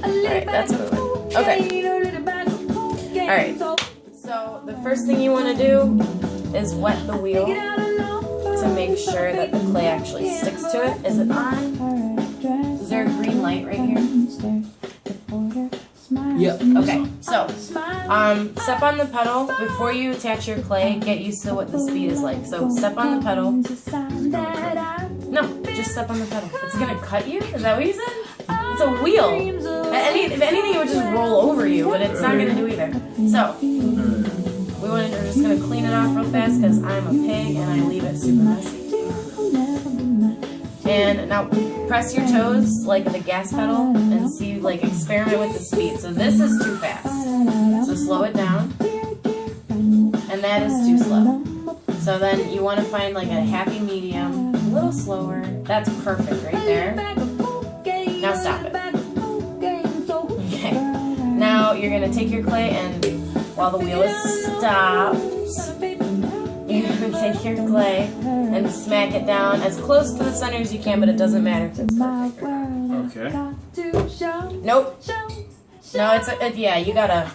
Alright, that's moving. Okay. Alright. So the first thing you want to do is wet the wheel to make sure that the clay actually sticks to it. Is it on? Is there a green light right here? Yep. Okay, so step on the pedal before you attach your clay. Get used to what the speed is like. So step on the pedal. No, just step on the pedal. It's gonna cut you? Is that what you said? It's a wheel. If anything, it would just roll over you, but it's not gonna do either. So we're just gonna clean it off real fast because I'm a pig and I leave it super messy. And now press your toes like the gas pedal and see, like, experiment with the speed. So this is too fast. So slow it down. And that is too slow. So then you want to find like a happy medium, a little slower. That's perfect right there. Now stop it. Okay. Now you're going to take your clay and while the wheel is stopped, you're going to take your clay and smack it down as close to the center as you can, but it doesn't matter if it's perfect or not. Okay. Nope. No, yeah, you gotta,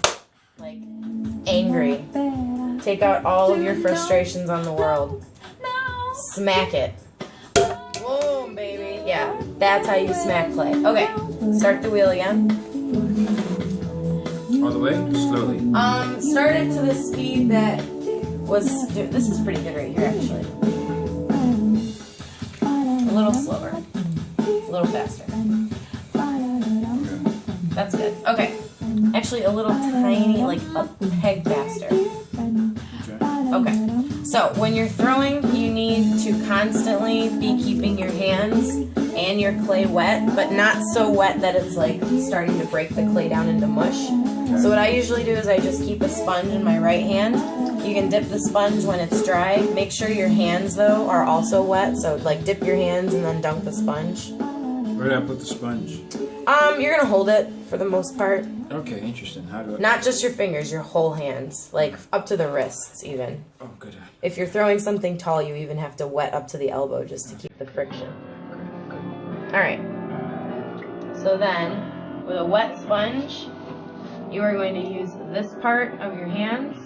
like, angry. Take out all of your frustrations on the world. Smack it. Boom, baby. Yeah, that's how you smack clay. Okay, start the wheel again. All the way? Slowly? Start it to the speed that was, this is pretty good right here, actually. A little slower. A little faster. That's good. Okay. Actually, a little tiny, like a peg faster. Okay. So, when you're throwing, you need to constantly be keeping your hands and your clay wet, but not so wet that it's like starting to break the clay down into mush. So what I usually do is I just keep a sponge in my right hand. You can dip the sponge when it's dry. Make sure your hands, though, are also wet. So, like, dip your hands and then dunk the sponge. Where do I put the sponge? You're gonna hold it for the most part. Okay, interesting. How do I... Not just your fingers, your whole hands. Like, up to the wrists, even. Oh, good. If you're throwing something tall, you even have to wet up to the elbow just to keep the friction. Alright. So then, with a wet sponge, you are going to use this part of your hands.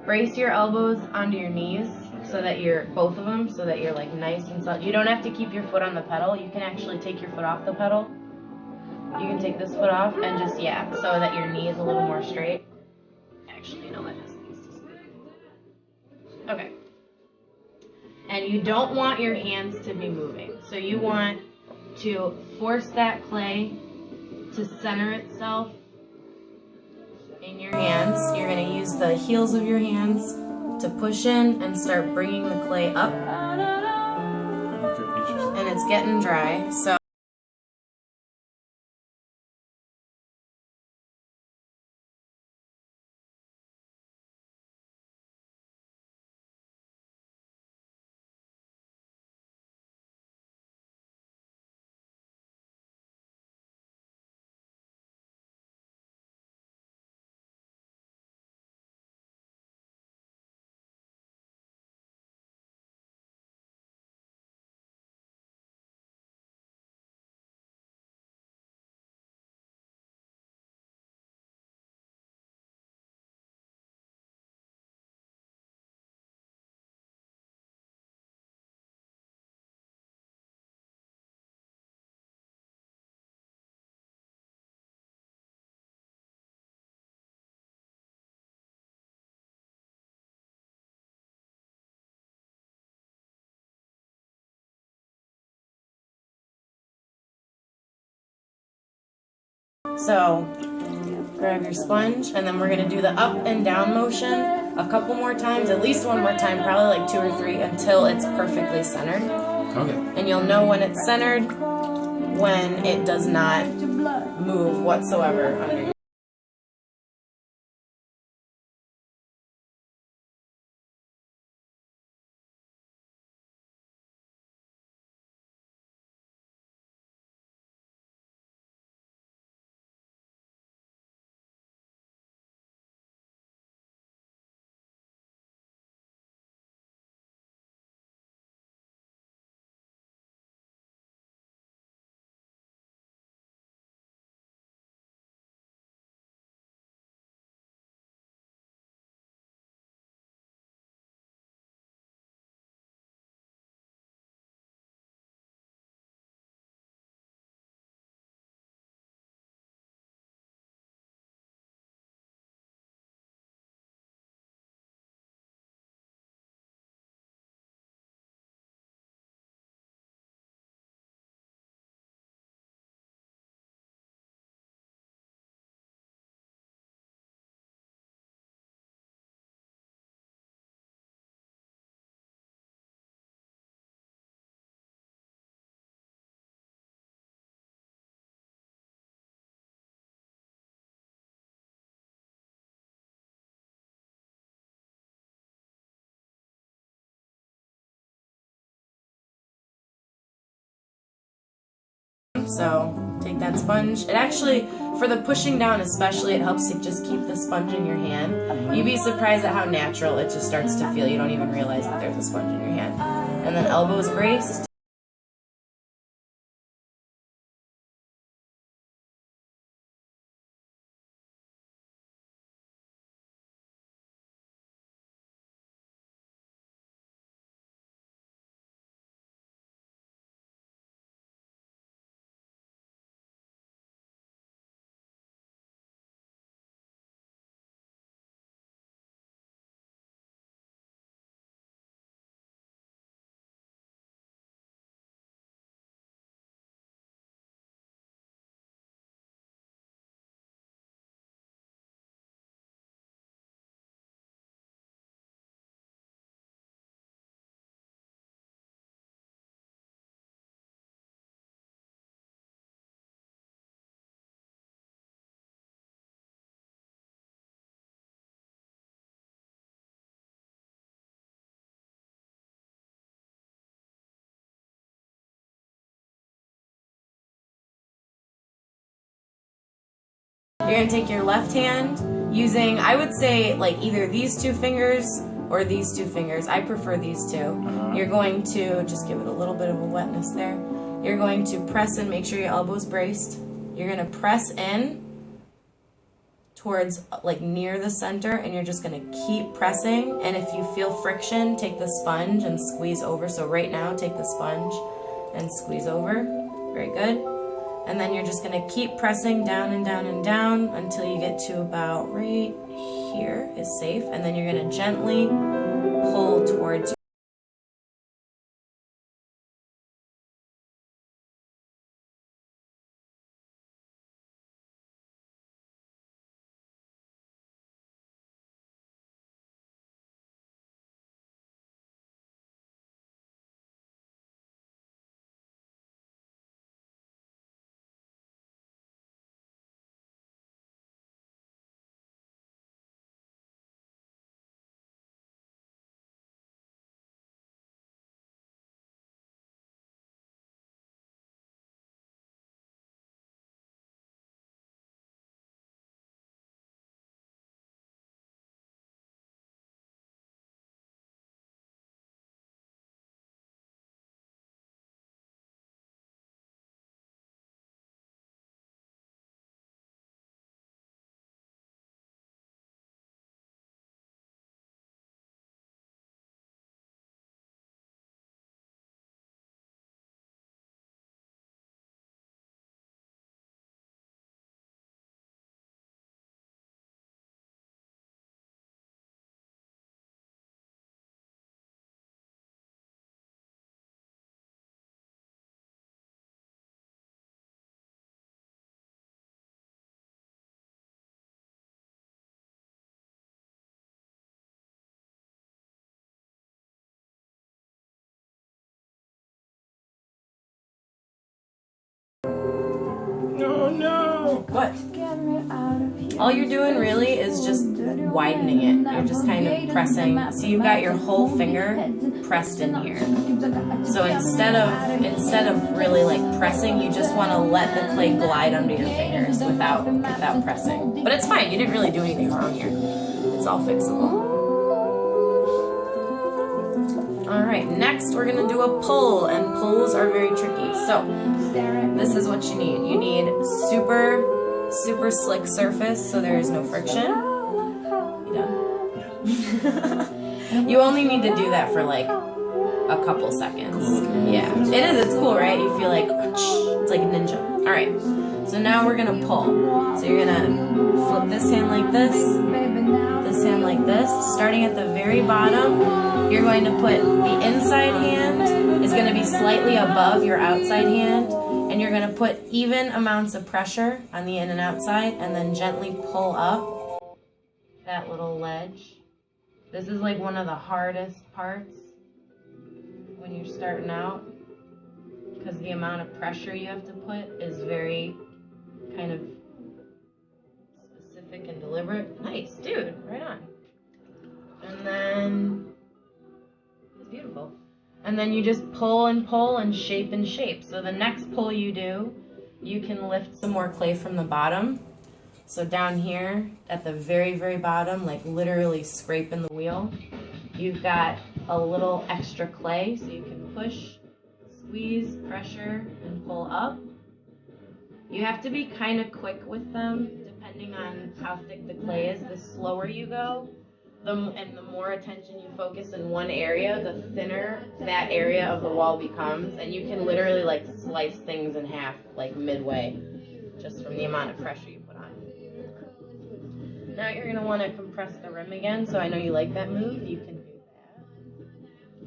Brace your elbows onto your knees so that you're, both of them, so that you're like nice and solid. You don't have to keep your foot on the pedal. You can actually take your foot off the pedal. You can take this foot off and just, yeah, so that your knee is a little more straight. Actually, no, that needs to stay. Okay. And you don't want your hands to be moving. So you want to force that clay to center itself in your hands. You're going to use the heels of your hands to push in and start bringing the clay up. And it's getting dry. So grab your sponge, and then we're going to do the up and down motion a couple more times, at least one more time, probably like 2 or 3, until it's perfectly centered. Okay. And you'll know when it's centered, when it does not move whatsoever under your down. So take that sponge. It actually, for the pushing down especially, it helps to just keep the sponge in your hand. You'd be surprised at how natural it just starts to feel. You don't even realize that there's a sponge in your hand. And then elbows braced. You're going to take your left hand using, I would say, like either these two fingers or these two fingers. I prefer these two. You're going to just give it a little bit of a wetness there. You're going to press in, make sure your elbow's braced. You're going to press in towards like near the center, and you're just going to keep pressing. And if you feel friction, take the sponge and squeeze over. So right now, take the sponge and squeeze over. Very good. And then you're just going to keep pressing down and down and down until you get to about right here is safe. And then you're going to gently pull towards you. No, no. What? All you're doing really is just widening it. You're just kind of pressing. So you've got your whole finger pressed in here. So instead of really like pressing, you just want to let the clay glide under your fingers without pressing. But it's fine. You didn't really do anything wrong here. It's all fixable. Alright, next we're going to do a pull, and pulls are very tricky. So, this is what you need. You need super slick surface so there is no friction. You done? You only need to do that for like a couple seconds. Yeah, it is. It's cool, right? You feel like it's like a ninja. Alright, so now we're going to pull. So you're going to flip this hand like this hand like this. Starting at the very bottom, you're going to put the inside hand is going to be slightly above your outside hand, and you're going to put even amounts of pressure on the in and outside, and then gently pull up that little ledge. This is like one of the hardest parts when you're starting out, because the amount of pressure you have to put is very kind of specific and deliberate. Nice, dude, right on. And then it's beautiful. And then you just pull and shape and shape. So the next pull you do, you can lift some more clay from the bottom. So down here at the very, very bottom, like literally scraping the wheel, you've got a little extra clay, so you can push, squeeze, pressure, and pull up. You have to be kind of quick with them, depending on how thick the clay is. The slower you go, and the more attention you focus in one area, the thinner that area of the wall becomes, and you can literally like slice things in half, like midway, just from the amount of pressure you put on. Now you're going to want to compress the rim again, so I know you like that move. You can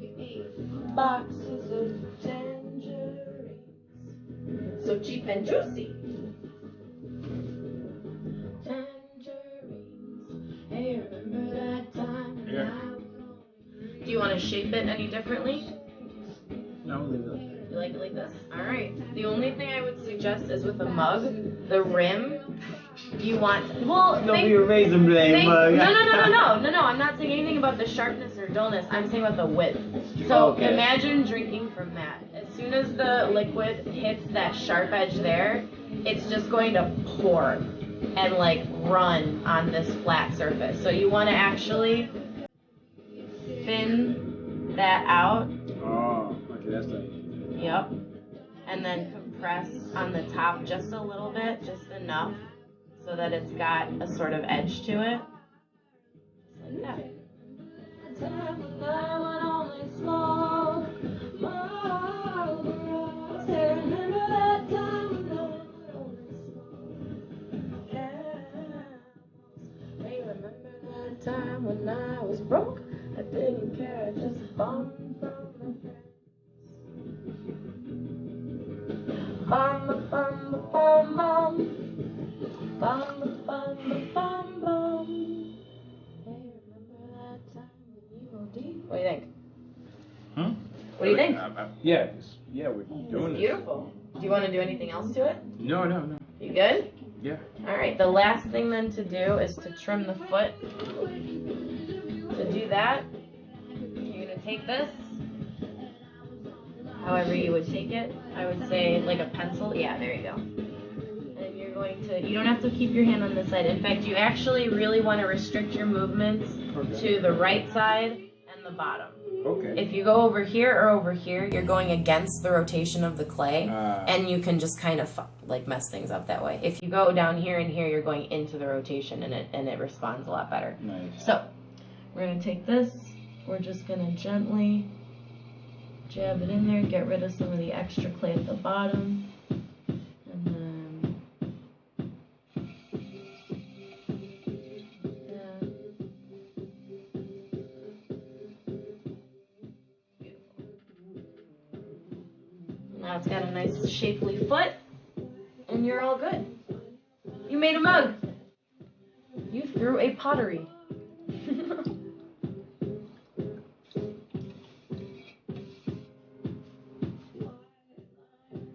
do that. Boxes of tangerines, so cheap and juicy. Tangerines, hey, remember that time? Yeah. Do you want to shape it any differently? No, leave it. You like it like this? Alright. The only thing I would suggest is with a mug, the rim, you want... Well, Don't be a raisin blade mug. No, I'm not saying anything about the sharpness or dullness. I'm saying about the width. So Okay. imagine drinking from that. As soon as the liquid hits that sharp edge there, it's just going to pour and like run on this flat surface. So you want to actually thin that out. Oh, okay, that's like. Yep. And then compress on the top just a little bit, just enough, so that it's got a sort of edge to it. Just like that. Remember that time when I was broke? I didn't care, I just bummed from my friends. Bum bum bum bum bum bum bum bum. Hey, remember that time when you were deep? What do you think? Huh? What do you think? Yeah, we're doing It's this. beautiful. Do you want to do anything else to it? No. You good? Yeah. All right. The last thing then to do is to trim the foot. To do that, you're gonna take this. However you would take it, I would say like a pencil. Yeah, there you go. And you're going to, you don't have to keep your hand on this side. In fact, you actually really want to restrict your movements to the right side and the bottom. Okay. If you go over here or over here, you're going against the rotation of the clay, and you can just kind of like mess things up that way. If you go down here and here, you're going into the rotation, and it responds a lot better. Nice. So we're going to take this. We're just going to gently jab it in there, get rid of some of the extra clay at the bottom, and then beautiful. Now it's got a nice shapely foot, and you're all good. You made a mug. You threw a pottery.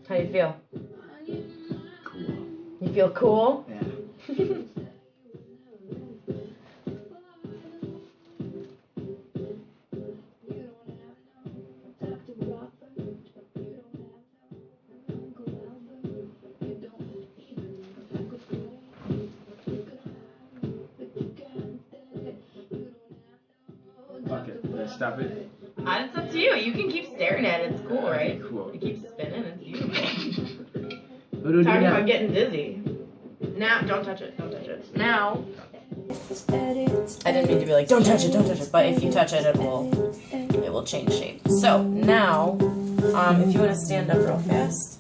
How do you feel? Cool. You feel cool? Yeah. Okay, let's stop it. It's up to you. You can keep staring at it. It's cool, right? Cool. It keeps spinning. It's beautiful. What do we do Talking now? about getting dizzy. Now, don't touch it. Don't touch it. Now, I didn't mean to be like, don't touch it, don't touch it. But if you touch it, it will change shape. So now, if you want to stand up real fast.